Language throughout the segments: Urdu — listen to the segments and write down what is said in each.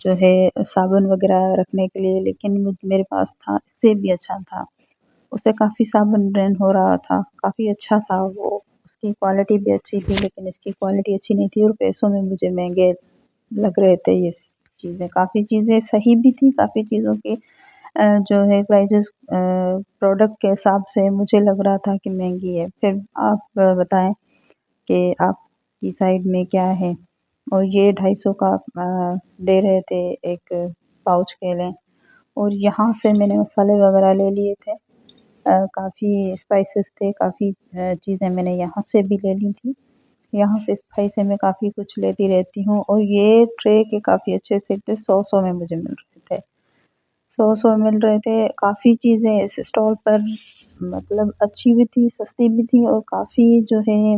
جو ہے صابن وغیرہ رکھنے کے لیے، لیکن میرے پاس تھا، اس سے بھی اچھا تھا، اس سے کافی صابن ڈرین ہو رہا تھا، کافی اچھا تھا وہ، اس کی کوالٹی بھی اچھی تھی، لیکن اس کی کوالٹی اچھی نہیں تھی اور پیسوں میں مجھے مہنگے لگ رہے تھے یہ چیزیں، کافی چیزیں صحیح بھی تھی، کافی چیزوں کی جو ہے پرائزز پروڈکٹ کے حساب سے مجھے لگ رہا تھا کہ مہنگی ہے۔ پھر آپ بتائیں کہ آپ کی سائڈ میں کیا ہے؟ اور یہ 250 کا دے رہے تھے ایک پاؤچ کے لیں، اور یہاں سے میں نے مسالے وغیرہ لے لیے تھے، کافی اسپائسز تھے، کافی چیزیں میں نے یہاں سے بھی لے لی تھی، یہاں سے اسپائس سے میں کافی کچھ لیتی رہتی ہوں، اور یہ ٹرے کے کافی اچھے سے تھے، 100 میں مجھے مل رہے تھے، 100 مل رہے تھے، کافی چیزیں اس اسٹال پر مطلب اچھی بھی تھی، سستی بھی تھی، اور کافی جو ہے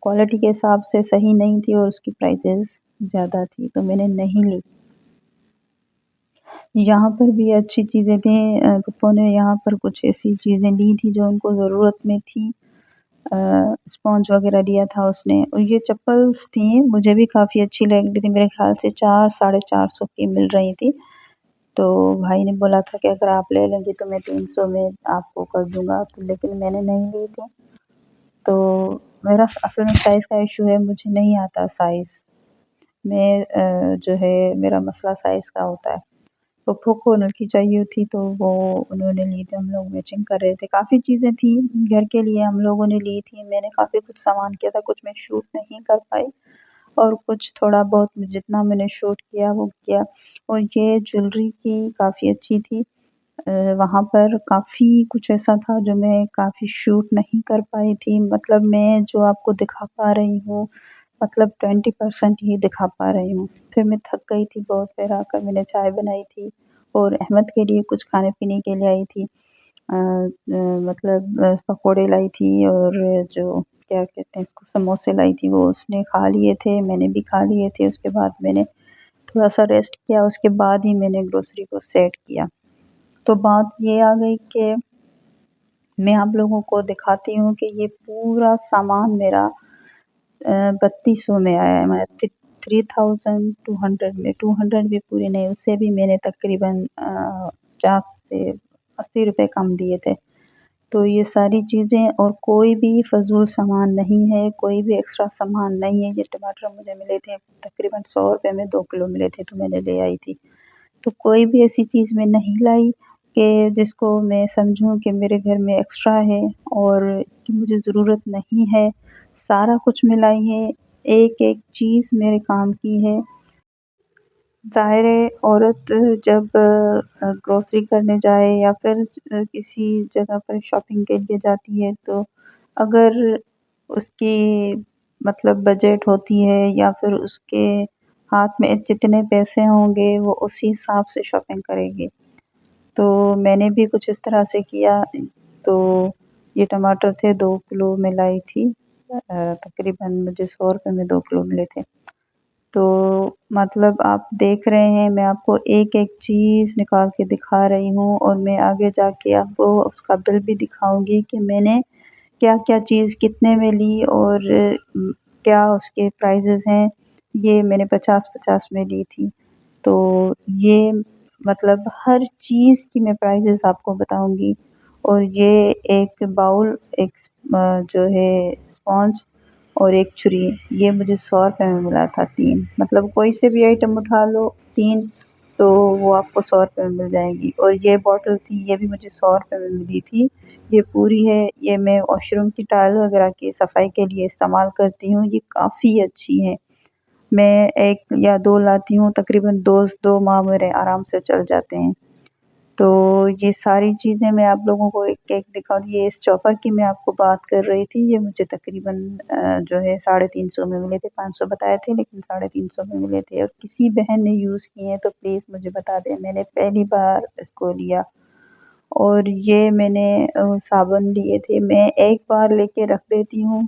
کوالٹی کے حساب سے صحیح نہیں تھی، اور اس کی پرائزز زیادہ تھی، تو میں نے نہیں لی۔ یہاں پر بھی اچھی چیزیں تھیں، پپو نے یہاں پر کچھ ایسی چیزیں لی تھی جو ان کو ضرورت میں تھی، اسپونج وغیرہ لیا تھا اس نے، اور یہ چپلز تھیں، مجھے بھی کافی اچھی لگ رہی تھی، میرے خیال سے 400-450 کی مل رہی تھی، تو بھائی نے بولا تھا کہ اگر آپ لے لیں گے تو میں 300 میں آپ کو کر دوں گا، لیکن میں نے نہیں لی تھی، تو میرا اصل میں سائز کا ایشو ہے، مجھے نہیں آتا سائز، میں جو ہے میرا مسئلہ سائز کا ہوتا ہے، پپو کو لڑکی چاہیے تھی تو وہ انہوں نے لی تھی، ہم لوگ میچنگ کر رہے تھے، کافی چیزیں تھیں گھر کے لیے ہم لوگوں نے لی تھی، میں نے کافی کچھ سامان کیا تھا، کچھ میں شوٹ نہیں کر پائی، اور کچھ تھوڑا بہت جتنا میں نے شوٹ کیا وہ کیا، اور یہ جویلری کی کافی اچھی تھی، وہاں پر کافی کچھ ایسا تھا جو میں کافی شوٹ نہیں کر پائی تھی، مطلب میں جو آپ کو دکھا پا رہی ہوں مطلب 20% ہی دکھا پا رہی ہوں، پھر میں تھک گئی تھی بہت، پھر آ کر میں نے چائے بنائی تھی، اور احمد کے لیے کچھ کھانے پینے کے لیے آئی تھی، مطلب پکوڑے لائی تھی، اور جو کیا کہتے ہیں اس کو سموسے لائی تھی، وہ اس نے کھا لیے تھے، میں نے بھی کھا لیے تھے، اس کے بعد میں نے تھوڑا سا ریسٹ کیا، اس کے بعد ہی میں نے گروسری کو سیٹ کیا، تو بات یہ آ گئی کہ میں آپ لوگوں کو دکھاتی ہوں کہ یہ پورا سامان میرا 3200 میں آیا ہے، میں 3200 میں، 200 بھی پوری نہیں، اس سے بھی میں نے تقریباً 50 سے 80 روپے کم دیے تھے، تو یہ ساری چیزیں، اور کوئی بھی فضول سامان نہیں ہے، کوئی بھی ایکسٹرا سامان نہیں ہے، یہ ٹماٹر مجھے ملے تھے تقریباً 100 روپے میں 2 کلو ملے تھے، تو میں نے لے آئی تھی، تو کوئی بھی ایسی چیز میں نہیں لائی کہ جس کو میں سمجھوں کہ میرے گھر میں ایکسٹرا ہے اور کہ مجھے ضرورت نہیں ہے، سارا کچھ میں لائی ہے، ایک ایک چیز میرے کام کی ہے۔ ظاہر ہے عورت جب گروسری کرنے جائے یا پھر کسی جگہ پر شاپنگ کے لیے جاتی ہے، تو اگر اس کی مطلب بجٹ ہوتی ہے یا پھر اس کے ہاتھ میں جتنے پیسے ہوں گے وہ اسی حساب سے شاپنگ کرے گی، تو میں نے بھی کچھ اس طرح سے کیا، تو یہ ٹماٹر تھے 2 کلو میں لائی تھی، تقریباً مجھے 100 روپے میں 2 کلو ملے تھے، تو مطلب آپ دیکھ رہے ہیں میں آپ کو ایک ایک چیز نکال کے دکھا رہی ہوں، اور میں آگے جا کے آپ کو اس کا بل بھی دکھاؤں گی کہ میں نے کیا کیا چیز کتنے میں لی، اور کیا اس کے پرائزز ہیں، یہ میں نے 50-50 میں لی تھی، تو یہ مطلب ہر چیز کی میں پرائزز آپ کو بتاؤں گی، اور یہ ایک باؤل، ایک جو ہے اسپونج، اور ایک چھری، یہ مجھے 100 روپے میں ملا تھا، 3، مطلب کوئی سے بھی آئٹم اٹھا لو 3 تو وہ آپ کو 100 روپے میں مل جائے گی، اور یہ بوٹل تھی یہ بھی مجھے 100 روپے میں ملی تھی، یہ پوری ہے، یہ میں واش روم کی ٹائل وغیرہ کی صفائی کے لیے استعمال کرتی ہوں، یہ کافی اچھی ہے، میں 1 یا 2 لاتی ہوں، تقریباً 2 ماہ میرے آرام سے چل جاتے ہیں، تو یہ ساری چیزیں میں آپ لوگوں کو ایک ایک دکھاؤں گی، اس چوپر کی میں آپ کو بات کر رہی تھی، یہ مجھے تقریباً جو ہے 350 میں ملے تھے، 500 بتائے تھے لیکن 350 میں ملے تھے، اور کسی بہن نے یوز کیے ہیں تو پلیز مجھے بتا دیں، میں نے پہلی بار اس کو لیا، اور یہ میں نے صابن لیے تھے، میں ایک بار لے کے رکھ دیتی ہوں،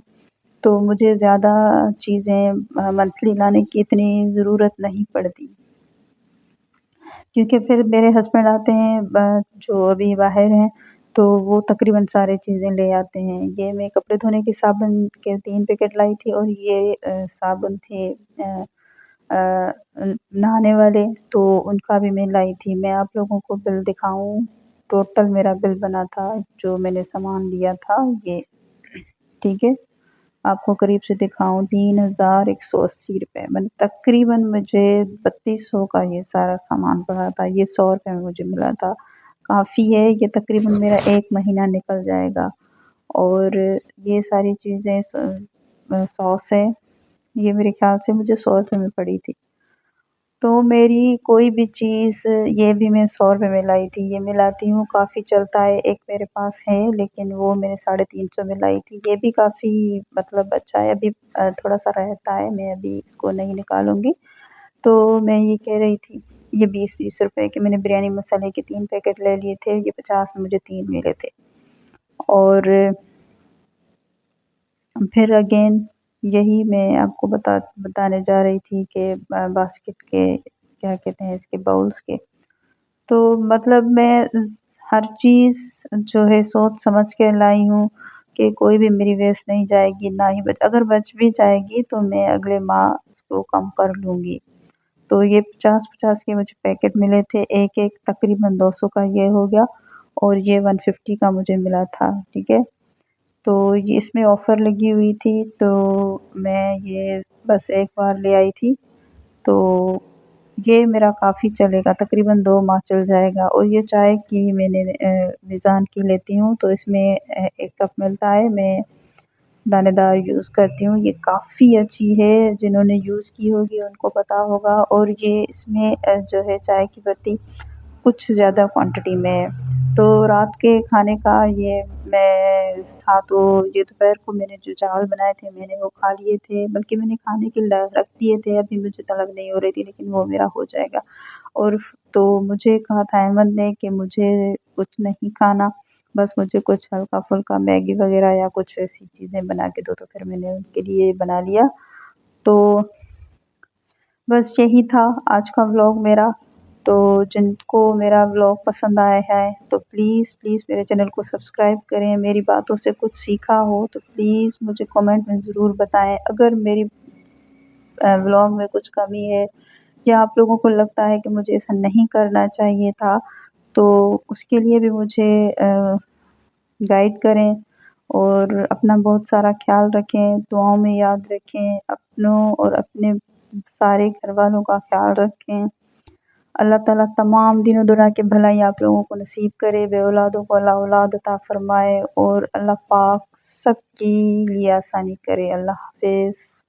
تو مجھے زیادہ چیزیں منتھلی لانے کی اتنی ضرورت نہیں پڑتی، کیونکہ پھر میرے ہسبینڈ آتے ہیں جو ابھی باہر ہیں، تو وہ تقریباً سارے چیزیں لے آتے ہیں، یہ میں کپڑے دھونے کے صابن کے 3 پیکٹ لائی تھی، اور یہ صابن تھے نہانے والے، تو ان کا بھی میں لائی تھی۔ میں آپ لوگوں کو بل دکھاؤں، ٹوٹل میرا بل بنا تھا جو میں نے سامان لیا تھا یہ، ٹھیک ہے، آپ کو قریب سے دکھاؤں، 3180 روپے، تقریباً مجھے 3200 کا یہ سارا سامان پڑا تھا۔ یہ 100 روپے میں مجھے ملا تھا، کافی ہے، یہ تقریباً میرا 1 مہینہ نکل جائے گا۔ اور یہ ساری چیزیں سوس ہے، یہ میرے خیال سے مجھے 100 روپے میں پڑی تھی۔ تو میری کوئی بھی چیز، یہ بھی میں 100 روپے میں لائی تھی، یہ میں لاتی ہوں کافی چلتا ہے، ایک میرے پاس ہے لیکن وہ میں نے 350 میں لائی تھی، یہ بھی کافی مطلب اچھا ہے، ابھی تھوڑا سا رہتا ہے، میں ابھی اس کو نہیں نکالوں گی۔ تو میں یہ کہہ رہی تھی، یہ 20 کے میں نے بریانی مسالے کے 3 پیکٹ لے لیے تھے، یہ 50 میں مجھے 3 ملے تھے۔ اور پھر اگین یہی میں آپ کو بتانے جا رہی تھی کہ باسکٹ کے کیا کہتے ہیں اس کے باؤلز کے، تو مطلب میں ہر چیز جو ہے سوچ سمجھ کے لائی ہوں کہ کوئی بھی میری ویسٹ نہیں جائے گی، نہ ہی اگر بچ بھی جائے گی تو میں اگلے ماہ اس کو کم کر لوں گی۔ تو یہ 50 کے مجھے پیکٹ ملے تھے، ایک تقریباً 200 کا یہ ہو گیا، اور یہ 150 کا مجھے ملا تھا، ٹھیک ہے۔ تو یہ اس میں آفر لگی ہوئی تھی، تو میں یہ بس ایک بار لے آئی تھی، تو یہ میرا کافی چلے گا، تقریباً 2 ماہ چل جائے گا۔ اور یہ چائے کی میں نے میزان کی لیتی ہوں، تو اس میں 1 کپ ملتا ہے، میں دانے دار یوز کرتی ہوں، یہ کافی اچھی ہے، جنہوں نے یوز کی ہوگی ان کو پتہ ہوگا۔ اور یہ اس میں جو ہے چائے کی پتی کچھ زیادہ کوانٹٹی میں ہے۔ تو رات کے کھانے کا یہ میں تھا، تو یہ دوپہر کو میں نے جو چاول بنائے تھے میں نے وہ کھا لیے تھے، بلکہ میں نے کھانے کے رکھ دیے تھے، ابھی مجھے طلب نہیں ہو رہی تھی، لیکن وہ میرا ہو جائے گا۔ اور تو مجھے کہا تھا احمد نے کہ مجھے کچھ نہیں کھانا، بس مجھے کچھ ہلکا پھلکا میگی وغیرہ یا کچھ ایسی چیزیں بنا کے دو، تو پھر میں نے ان کے لیے بنا لیا۔ تو بس یہی تھا آج کا ولاگ میرا۔ تو جن کو میرا ولاگ پسند آیا ہے تو پلیز میرے چینل کو سبسکرائب کریں، میری باتوں سے کچھ سیکھا ہو تو پلیز مجھے کمنٹ میں ضرور بتائیں، اگر میری ولاگ میں کچھ کمی ہے یا آپ لوگوں کو لگتا ہے کہ مجھے ایسا نہیں کرنا چاہیے تھا، تو اس کے لیے بھی مجھے گائیڈ کریں، اور اپنا بہت سارا خیال رکھیں، دعاؤں میں یاد رکھیں، اپنوں اور اپنے سارے گھر والوں کا خیال رکھیں۔ اللہ تعالیٰ تمام دین و دنیا کے بھلائی آپ لوگوں کو نصیب کرے، بے اولادوں کو اللہ اولاد عطا فرمائے، اور اللہ پاک سب کے لیے آسانی کرے۔ اللہ حافظ۔